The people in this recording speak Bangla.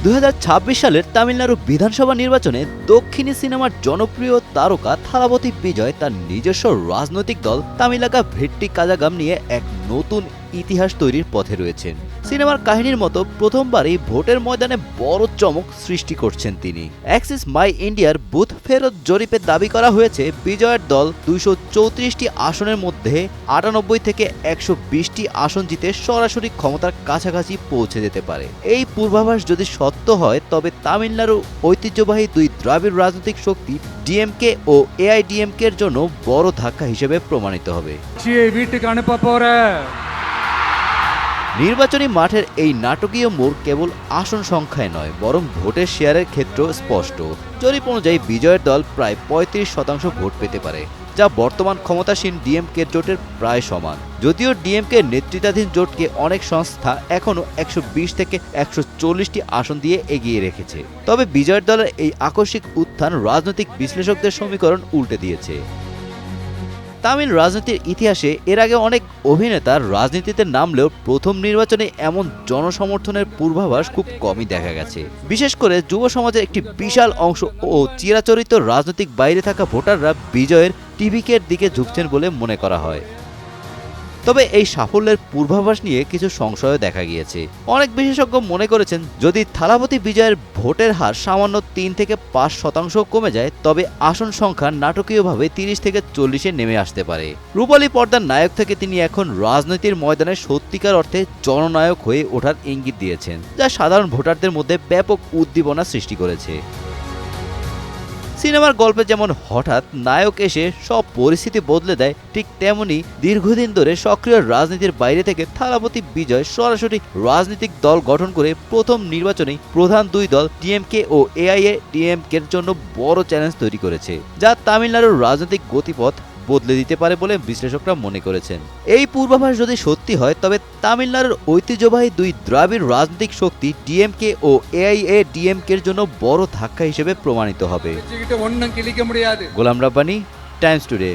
2026 সালের তামিলনাড়ু বিধানসভা নির্বাচনে দক্ষিণী সিনেমার জনপ্রিয় তারকা থালাপতি বিজয় তার নিজস্ব রাজনৈতিক দল তামিলাকা ভেট্টি কাজাগাম নিয়ে এক নতুন ইতিহাস তৈরির পথে রয়েছেন। সিনেমার কাহিনীর মতো প্রথমবারই ভোটের ময়দানে বড় চমক সৃষ্টি করছেন তিনি। অ্যাক্সিস মাই ইন্ডিয়ার বুথ ফেরত জরিপে দাবি করা হয়েছে বিজয়ের দল 234টি আসনের মধ্যে 98 থেকে 120টি আসন জিতে সরাসরি ক্ষমতার কাছাকাছি পৌঁছে যেতে পারে। এই পূর্বাভাস যদি সত্য হয় তবে তামিলনাড়ুর ঐতিহ্যবাহী দুই দ্রাবিড় রাজনৈতিক শক্তি ডিএমকে ও এআইডিএমকে এর জন্য বড় ধাক্কা হিসেবে প্রমাণিত হবে। নির্বাচনী মাঠের এই নাটকীয় মোড় কেবল আসন সংখ্যায় নয়, বরং ভোটের শেয়ারের ক্ষেত্রেও স্পষ্ট। জরিপ অনুযায়ী বিজয়ের দল প্রায় 35% ভোট পেতে পারে, যা বর্তমান ক্ষমতাসীন ডিএমকে জোটের প্রায় সমান। যদিও ডিএমকে নেতৃত্বাধীন জোটকে অনেক সংস্থা এখনও 120 থেকে 140টি আসন দিয়ে এগিয়ে রেখেছে, তবে বিজয়ের দলের এই আকস্মিক উত্থান রাজনৈতিক বিশ্লেষকদের সমীকরণ উল্টে দিয়েছে। তামিল রাজনীতির ইতিহাসে এর আগে অনেক অভিনেতা রাজনীতিতে নামলেও প্রথম নির্বাচনে এমন জনসমর্থনের পূর্বাভাস খুব কমই দেখা গেছে। বিশেষ করে যুব সমাজের একটি বিশাল অংশ ও চিরাচরিত রাজনৈতিক বাইরে থাকা ভোটাররা বিজয়ের টিভিকের দিকে ঝুঁকছেন বলে মনে করা হয়। তবে এই সাফল্যের পূর্বাভাস নিয়ে কিছু সংশয় দেখা গিয়েছে। অনেক বিশেষজ্ঞ মনে করেছেন, যদি থালাপতি বিজয়ের ভোটের হার সামান্য 3 থেকে 5% কমে যায় তবে আসন সংখ্যা নাটকীয়ভাবে 30 থেকে 40-এ নেমে আসতে পারে। রূপালী পর্দার নায়ক থেকে তিনি এখন রাজনীতির ময়দানে সত্যিকার অর্থে জননায়ক হয়ে ওঠার ইঙ্গিত দিয়েছেন, যা সাধারণ ভোটারদের মধ্যে ব্যাপক উদ্দীপনা সৃষ্টি করেছে। সিনেমার গল্পে যেমন হঠাৎ নায়ক এসে সব পরিস্থিতি বদলে দেয়, ঠিক তেমনি দীর্ঘদিন ধরে সক্রিয় রাজনীতির বাইরে থেকে থালাপতি বিজয় সরাসরি রাজনৈতিক দল গঠন করে প্রথম নির্বাচনেই প্রধান দুই দল ডিএমকে ও এআইএডিএমকে-র জন্য বড় চ্যালেঞ্জ তৈরি করেছে, যা তামিলনাড়ুর রাজনৈতিক গতিপথ বদলে দিতে পারে বলে বিশ্লেষকরা মনে করেছেন। এই পূর্বাভাস যদি সত্যি হয় তবে তামিলনাড়ুর ঐতিহ্যবাহী দুই দ্রাবিড় রাজনৈতিক শক্তি ডিএমকে ও এআইএডিএমকে-র জন্য বড় ধাক্কা হিসেবে প্রমাণিত হবে। Golam Rabbani, Times today.